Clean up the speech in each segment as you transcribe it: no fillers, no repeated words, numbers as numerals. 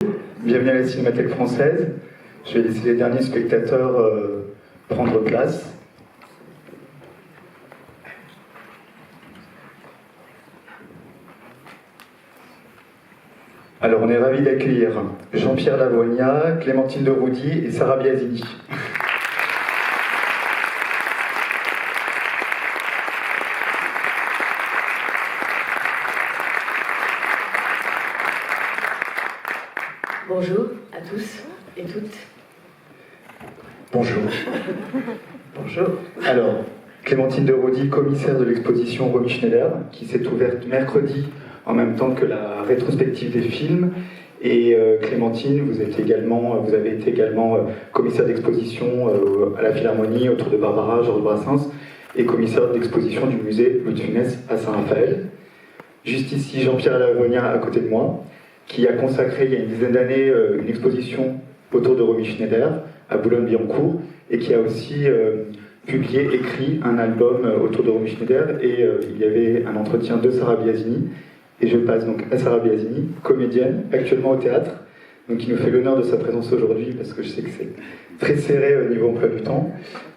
Bienvenue à la Cinémathèque française. Je vais laisser les derniers spectateurs prendre place. Alors, on est ravis d'accueillir Jean-Pierre Lavoignat, Clémentine de Roudy et Sarah Biasini. Bonjour à tous et toutes. Bonjour. Bonjour. Alors, Clémentine de Roudy, commissaire de l'exposition Romy Schneider, qui s'est ouverte mercredi en même temps que la rétrospective des films. Et Clémentine, vous avez été également commissaire d'exposition à la Philharmonie autour de Barbara, Georges Brassens, et commissaire d'exposition du musée Louis de Funès à Saint-Raphaël. Juste ici, Jean-Pierre Lavoignat à côté de moi, qui a consacré il y a une dizaine d'années une exposition autour de Romy Schneider à Boulogne-Billancourt, et qui a aussi écrit un album autour de Romy Schneider, et il y avait un entretien de Sarah Biasini. Et je passe donc à Sarah Biasini, comédienne, actuellement au théâtre, donc qui nous fait l'honneur de sa présence aujourd'hui, parce que je sais que c'est très serré au niveau emploi du temps,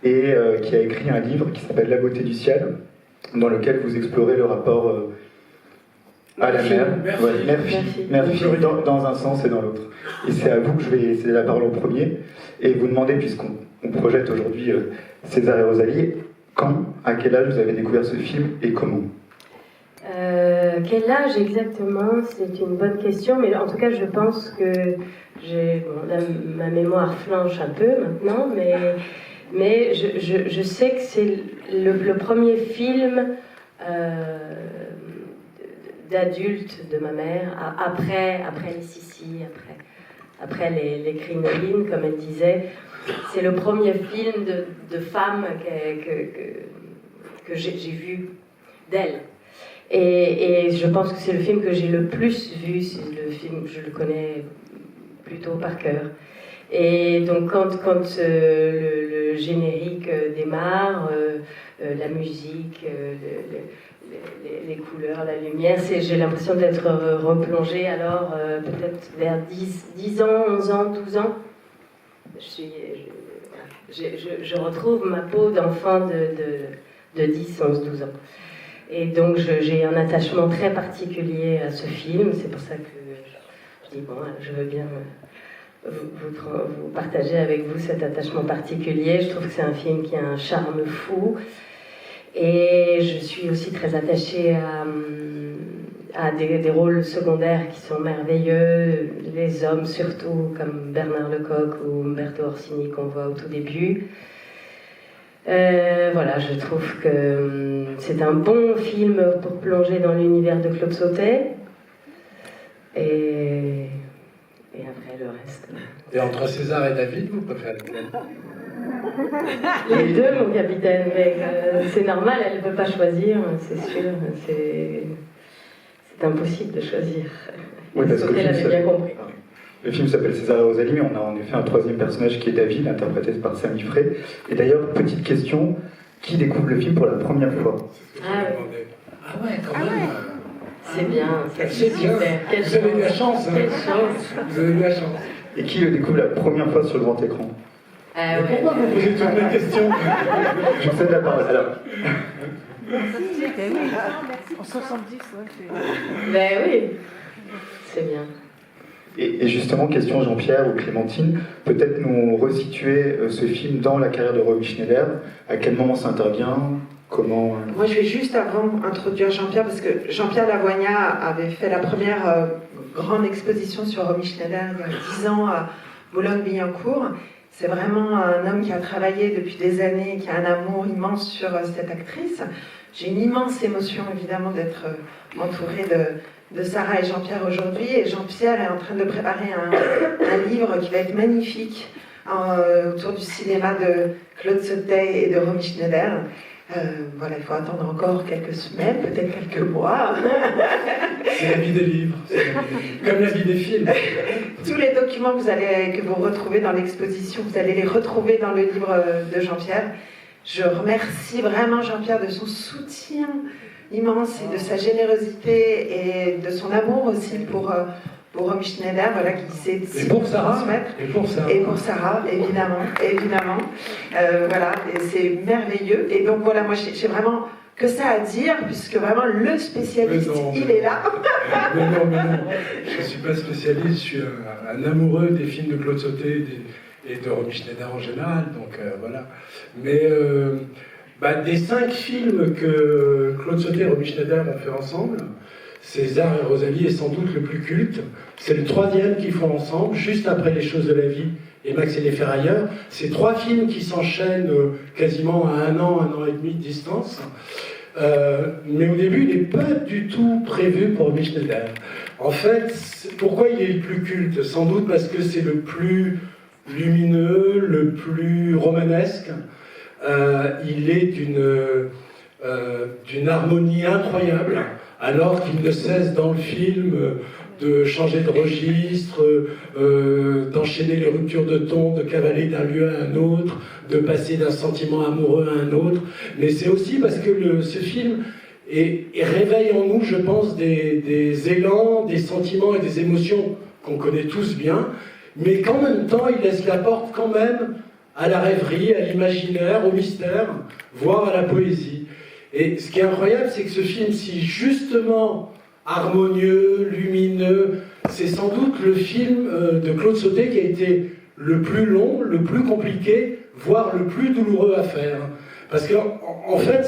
et qui a écrit un livre qui s'appelle La beauté du ciel, dans lequel vous explorez le rapport à la mer. Merci. Dans un sens et dans l'autre. Et c'est à vous que je vais céder la parole en premier, et vous demander, puisqu'on projette aujourd'hui César et Rosalie, quand, à quel âge vous avez découvert ce film et comment? Quel âge exactement? C'est une bonne question, mais en tout cas, je pense que ma mémoire flanche un peu maintenant, mais je sais que c'est le premier film d'adulte de ma mère, après les Sissi, après les crinolines, comme elle disait. C'est le premier film de femme que j'ai vu d'elle. Et je pense que c'est le film que j'ai le plus vu, c'est le film, je le connais plutôt par cœur. Et donc quand le générique démarre, la musique, les couleurs, la lumière, j'ai l'impression d'être replongée alors peut-être vers 10 ans, 11 ans, 12 ans. Je retrouve ma peau d'enfant de 10, 11, 12 ans. Et donc j'ai un attachement très particulier à ce film, c'est pour ça que je dis bon, je veux bien vous partager avec vous cet attachement particulier. Je trouve que c'est un film qui a un charme fou, et je suis aussi très attachée à des rôles secondaires qui sont merveilleux, les hommes surtout, comme Bernard Lecoq ou Umberto Orsini qu'on voit au tout début. Voilà, je trouve que c'est un bon film pour plonger dans l'univers de Claude Sautet. Et après le reste. Et entre César et David, vous préférez lequel? Les deux, mon capitaine, mais c'est normal, elle ne peut pas choisir, c'est sûr. C'est impossible de choisir. Oui, parce que elle avait bien compris. Le film s'appelle César et Rosalie, mais on a en effet un troisième personnage qui est David, interprété par Sami Frey. Et d'ailleurs, petite question, qui découvre le film pour la première fois? Ah ouais, quand même. C'est bien, c'est super. Vous avez eu la chance. Quelle chance. Vous avez eu la chance. Et qui le découvre la première fois sur le grand écran? Mais pourquoi vous posez toutes les questions? Je vous cède la parole. Alors. En 70, ouais. Ben oui, c'est bien. Et justement, question Jean-Pierre ou Clémentine, peut-être nous resituer ce film dans la carrière de Romy Schneider. À quel moment ça intervient? Comment... Moi, je vais juste avant introduire Jean-Pierre, parce que Jean-Pierre Lavoignat avait fait la première grande exposition sur Romy Schneider il y a 10 ans à Boulogne-Billancourt. C'est vraiment un homme qui a travaillé depuis des années, qui a un amour immense sur cette actrice. J'ai une immense émotion, évidemment, d'être entourée de Sarah et Jean-Pierre aujourd'hui. Et Jean-Pierre est en train de préparer un livre qui va être magnifique autour du cinéma de Claude Sautet et de Romy Schneider. Voilà, il faut attendre encore quelques semaines, peut-être quelques mois. C'est la vie des livres, comme la vie des films. Tous les documents que vous retrouvez dans l'exposition, vous allez les retrouver dans le livre de Jean-Pierre. Je remercie vraiment Jean-Pierre de son soutien immense et de sa générosité et de son amour aussi pour pour Romy Schneider, voilà, qui sait Et pour Sarah. transmettre. Et pour Sarah. Et pour Sarah, évidemment. Voilà, et c'est merveilleux. Et donc voilà, moi j'ai vraiment que ça à dire, puisque vraiment le spécialiste, il est là. Mais non, je ne suis pas spécialiste, je suis un amoureux des films de Claude Sauté et de Romy Schneider en général, donc voilà. Mais des 5 films que Claude Sauté et Romy Schneider ont fait ensemble, César et Rosalie est sans doute le plus culte. C'est le 3e qu'ils font ensemble, juste après Les choses de la vie et Max et les ferrailleurs. C'est 3 films qui s'enchaînent quasiment à 1 an et demi de distance. Mais au début, il n'est pas du tout prévu pour Romy Schneider. En fait, pourquoi il est le plus culte? Sans doute parce que c'est le plus lumineux, le plus romanesque. Il est d'une harmonie incroyable, alors qu'il ne cesse dans le film de changer de registre, d'enchaîner les ruptures de ton, de cavaler d'un lieu à un autre, de passer d'un sentiment amoureux à un autre. Mais c'est aussi parce que ce film réveille en nous, je pense, des élans, des sentiments et des émotions qu'on connaît tous bien, mais qu'en même temps, il laisse la porte quand même à la rêverie, à l'imaginaire, au mystère, voire à la poésie. Et ce qui est incroyable, c'est que ce film, si justement harmonieux, lumineux, c'est sans doute le film de Claude Sauté qui a été le plus long, le plus compliqué, voire le plus douloureux à faire. Parce qu'en fait,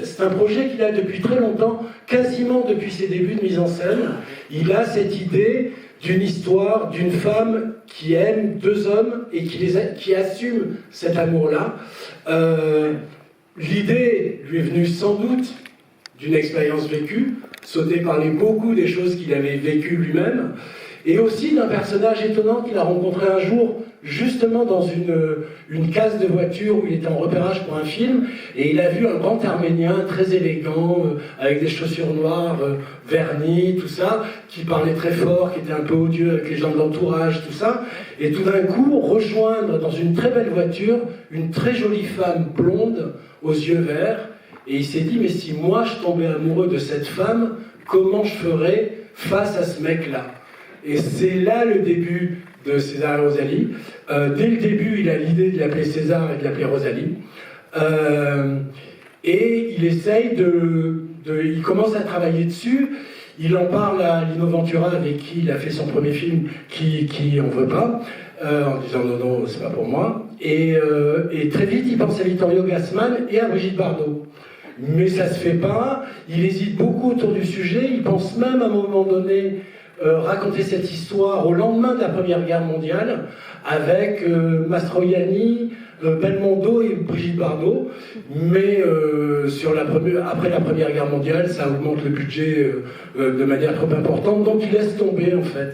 c'est un projet qu'il a depuis très longtemps, quasiment depuis ses débuts de mise en scène. Il a cette idée d'une histoire, d'une femme qui aime 2 hommes et qui assume cet amour-là. L'idée lui est venue sans doute d'une expérience vécue. Sauté parlait beaucoup des choses qu'il avait vécues lui-même, et aussi d'un personnage étonnant qu'il a rencontré un jour, justement dans une case de voiture où il était en repérage pour un film, et il a vu un grand Arménien très élégant, avec des chaussures noires, vernies, tout ça, qui parlait très fort, qui était un peu odieux avec les gens de l'entourage, tout ça, et tout d'un coup rejoindre dans une très belle voiture une très jolie femme blonde aux yeux verts. Et il s'est dit, mais si moi je tombais amoureux de cette femme, comment je ferais face à ce mec-là? Et c'est là le début de César et Rosalie. Dès le début, il a l'idée de l'appeler César et de l'appeler Rosalie. Et il essaye il commence à travailler dessus. Il en parle à Lino Ventura, avec qui il a fait son premier film, qui en veut pas, en disant non, c'est pas pour moi. Et très vite, il pense à Vittorio Gassman et à Brigitte Bardot. Mais ça se fait pas, il hésite beaucoup autour du sujet, il pense même à un moment donné raconter cette histoire au lendemain de la Première Guerre mondiale avec Mastroianni, Belmondo et Brigitte Bardot, mais après la Première Guerre mondiale, ça augmente le budget de manière trop importante, donc il laisse tomber en fait.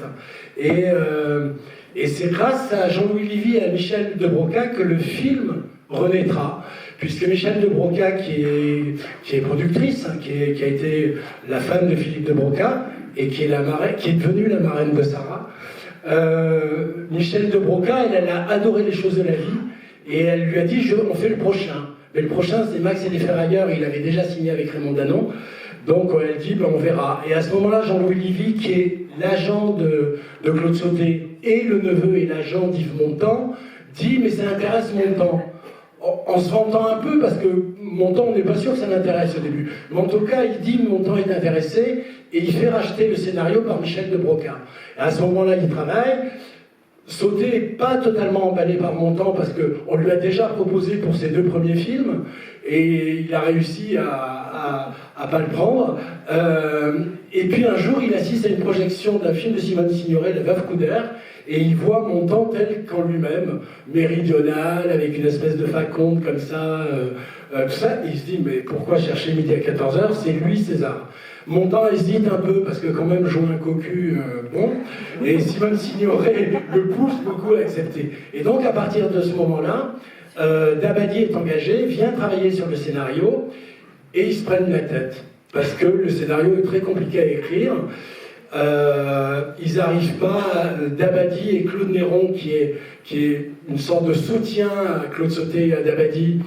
Et c'est grâce à Jean-Louis Livy et à Michel de Broca que le film renaîtra. Puisque Michel de Broca, qui est productrice, qui a été la femme de Philippe de Broca, et qui est devenue la marraine de Sarah, Michel de Broca, elle a adoré Les choses de la vie, et elle lui a dit, on fait le prochain. Mais le prochain, c'est Max et les ferrailleurs, il avait déjà signé avec Raymond Danon, donc elle dit, on verra. Et à ce moment-là, Jean-Louis Livy, qui est l'agent de Claude Sauté, et le neveu et l'agent d'Yves Montand, dit, mais ça intéresse Montand. En se vantant un peu, parce que Montand, on n'est pas sûr que ça l'intéresse au début. Mais en tout cas, il dit que Montand est intéressé, et il fait racheter le scénario par Michel de Broca. Et à ce moment-là, il travaille. Sauté n'est pas totalement emballé par Montand, parce qu'on lui a déjà proposé pour ses 2 premiers films, et il a réussi à pas le prendre. Et puis un jour, il assiste à une projection d'un film de Simone Signoret, La Veuve Couder, et il voit Montand tel qu'en lui-même, méridional, avec une espèce de faconde comme ça, tout ça, et il se dit, mais pourquoi chercher midi à 14h? C'est lui, César. Montand hésite un peu, parce que quand même jouer un cocu, bon, et Simone Signoret le pousse beaucoup à accepter. Et donc à partir de ce moment-là, Dabadi est engagé, vient travailler sur le scénario, et ils se prennent la tête, parce que le scénario est très compliqué à écrire. Ils n'arrivent pas, Dabadi et Claude Néron, qui est une sorte de soutien à Claude Sauté et à Dabadi,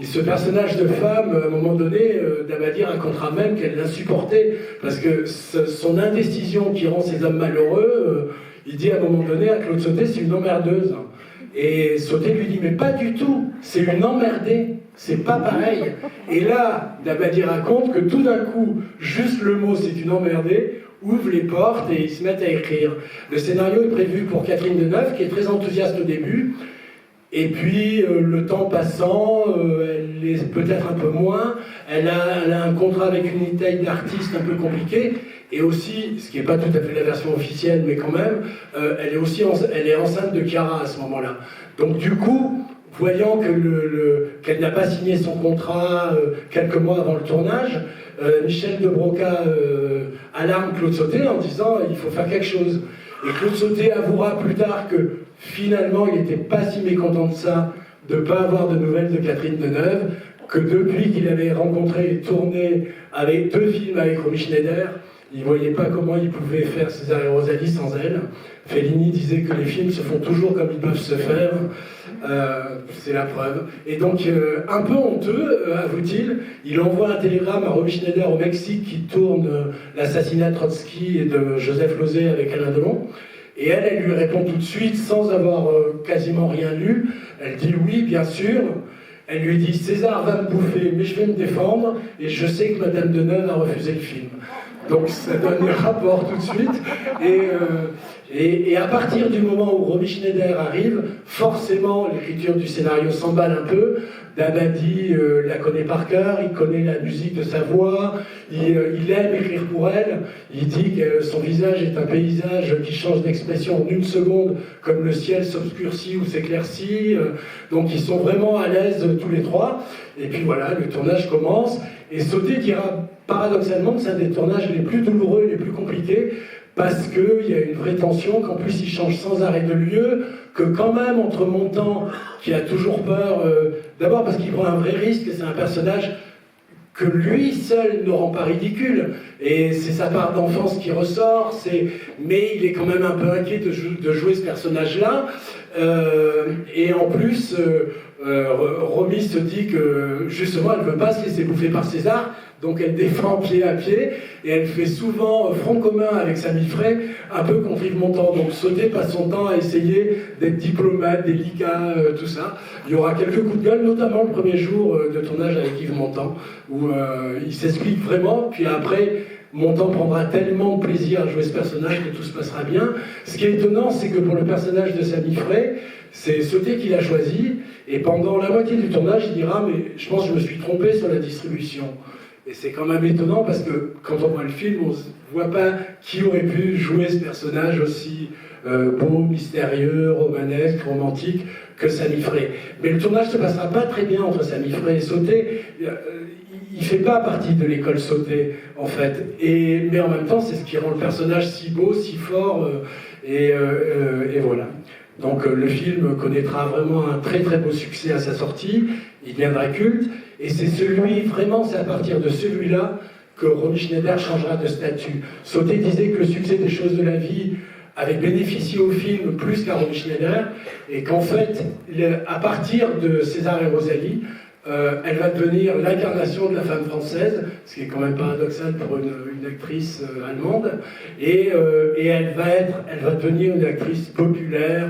ce personnage de femme, à un moment donné, Dabadi racontera même qu'elle l'a supporté, parce que son indécision qui rend ces hommes malheureux, il dit à un moment donné à Claude Sautet, c'est une emmerdeuse. Et Sautet lui dit, mais pas du tout, c'est une emmerdée, c'est pas pareil. Et là, Dabadi raconte que tout d'un coup, juste le mot c'est une emmerdée, ouvre les portes et ils se mettent à écrire. Le scénario est prévu pour Catherine Deneuve, qui est très enthousiaste au début, et puis le temps passant, elle est peut-être un peu moins, elle a un contrat avec une taille d'artiste un peu compliqué, et aussi, ce qui n'est pas tout à fait la version officielle, mais quand même, elle est enceinte de Chiara à ce moment-là. Donc du coup, voyant qu'elle n'a pas signé son contrat quelques mois avant le tournage, Michel de Broca alarme Claude Sautet en disant il faut faire quelque chose. Et Claude Sautet avouera plus tard que finalement il n'était pas si mécontent de ça, de ne pas avoir de nouvelles de Catherine Deneuve, que depuis qu'il avait rencontré et tourné avec 2 films avec Romy Schneider, il ne voyait pas comment il pouvait faire César et Rosalie sans elle. Fellini disait que les films se font toujours comme ils peuvent se faire. C'est la preuve. Et donc, un peu honteux, avoue-t-il, il envoie un télégramme à Romy Schneider au Mexique qui tourne l'assassinat de Trotsky et de Joseph Losey avec Alain Delon. Et elle lui répond tout de suite, sans avoir quasiment rien lu. Elle dit oui, bien sûr. Elle lui dit César va me bouffer, mais je vais me défendre, et je sais que Madame Deneuve a refusé le film. Donc ça donne le rapport tout de suite. Et à partir du moment où Romy Schneider arrive, forcément l'écriture du scénario s'emballe un peu. Dabadi la connaît par cœur, il connaît la musique de sa voix, il aime écrire pour elle. Il dit que son visage est un paysage qui change d'expression en une seconde, comme le ciel s'obscurcit ou s'éclaircit. Donc ils sont vraiment à l'aise tous les trois. Et puis voilà, le tournage commence. Et Sautet dira paradoxalement que c'est un des tournages les plus douloureux et les plus compliqués, parce qu'il y a une vraie tension, qu'en plus il change sans arrêt de lieu, que quand même entre Montand, qui a toujours peur, d'abord parce qu'il prend un vrai risque, c'est un personnage que lui seul ne rend pas ridicule, et c'est sa part d'enfance qui ressort, mais il est quand même un peu inquiet de jouer ce personnage-là, et en plus, Romy se dit que justement elle ne veut pas se laisser bouffer par César, donc elle défend pied à pied, et elle fait souvent front commun avec Samy Frey, un peu contre Yves Montand. Donc Sautet passe son temps à essayer d'être diplomate, délicat, tout ça. Il y aura quelques coups de gueule, notamment le premier jour de tournage avec Yves Montand, où il s'explique vraiment, puis après, Montand prendra tellement de plaisir à jouer ce personnage que tout se passera bien. Ce qui est étonnant, c'est que pour le personnage de Samy Frey, c'est Sautet qui l'a choisi, et pendant la moitié du tournage, il dira « mais je pense que je me suis trompé sur la distribution ». Et c'est quand même étonnant parce que quand on voit le film, on ne voit pas qui aurait pu jouer ce personnage aussi beau, mystérieux, romanesque, romantique que Samy Frey. Mais le tournage ne se passera pas très bien entre Samy Frey et Sautet. Il ne fait pas partie de l'école Sautet, en fait. Mais en même temps, c'est ce qui rend le personnage si beau, si fort, et voilà. Donc le film connaîtra vraiment un très très beau succès à sa sortie, il deviendra culte, et c'est à partir de celui-là que Romy Schneider changera de statut. Sautet disait que le succès des choses de la vie avait bénéficié au film plus qu'à Romy Schneider, et qu'en fait, à partir de César et Rosalie, elle va devenir l'incarnation de la femme française, ce qui est quand même paradoxal pour une actrice allemande, et elle va devenir une actrice populaire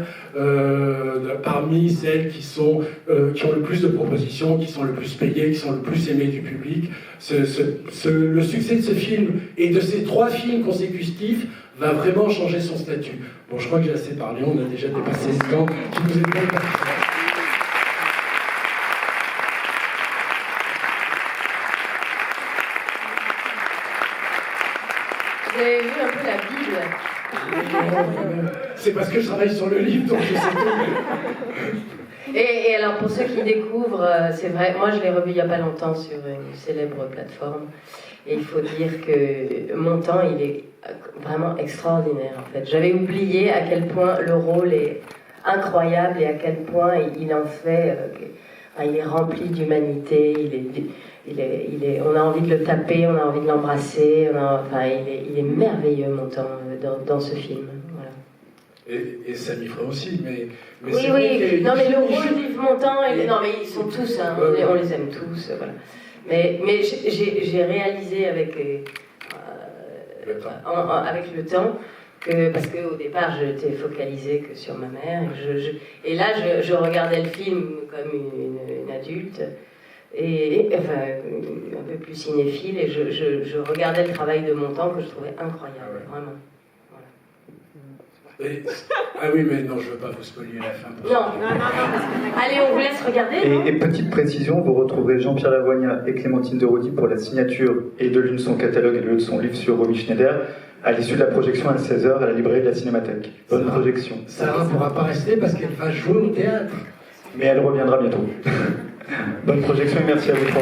parmi celles qui ont le plus de propositions, qui sont le plus payées, qui sont le plus aimées du public. Le succès de ce film et de ces 3 films consécutifs va vraiment changer son statut. Bon, je crois que j'ai assez parlé, on a déjà dépassé ce temps qui nous est bien parti. Vous avez vu un peu la Bible? C'est parce que je travaille sur le livre, donc je sais tout. Et alors, pour ceux qui découvrent, c'est vrai, moi je l'ai revu il n'y a pas longtemps sur une célèbre plateforme, et il faut dire que Montand, il est vraiment extraordinaire, en fait. J'avais oublié à quel point le rôle est incroyable, et à quel point il en fait... il est rempli d'humanité, on a envie de le taper, on a envie de l'embrasser, il est merveilleux, Montand, dans ce film. Voilà. Et Samy Frey aussi, mais Oui, c'est vrai oui, qu'il- non mais le rôle d'Yves Montand, non mais ils sont tous, hein, on les aime tous, voilà. Mais j'ai réalisé avec avec le temps, parce qu'au départ j'étais focalisée que sur ma mère, et là je regardais le film comme une adulte, et enfin un peu plus cinéphile, et je regardais le travail de Montand que je trouvais incroyable, vraiment. Ah oui, mais non, je veux pas vous spoiler la fin. Non, allez, on vous laisse regarder. Non Et petite précision, vous retrouverez Jean-Pierre Lavoignat et Clémentine de Rody pour la signature et de l'une de son catalogue et de l'autre de son livre sur Romy Schneider à l'issue de la projection à 16h à la librairie de la Cinémathèque. Bonne projection. Sarah ne pourra pas rester parce qu'elle va jouer au théâtre. Mais elle reviendra bientôt. Bonne projection et merci à vous trois.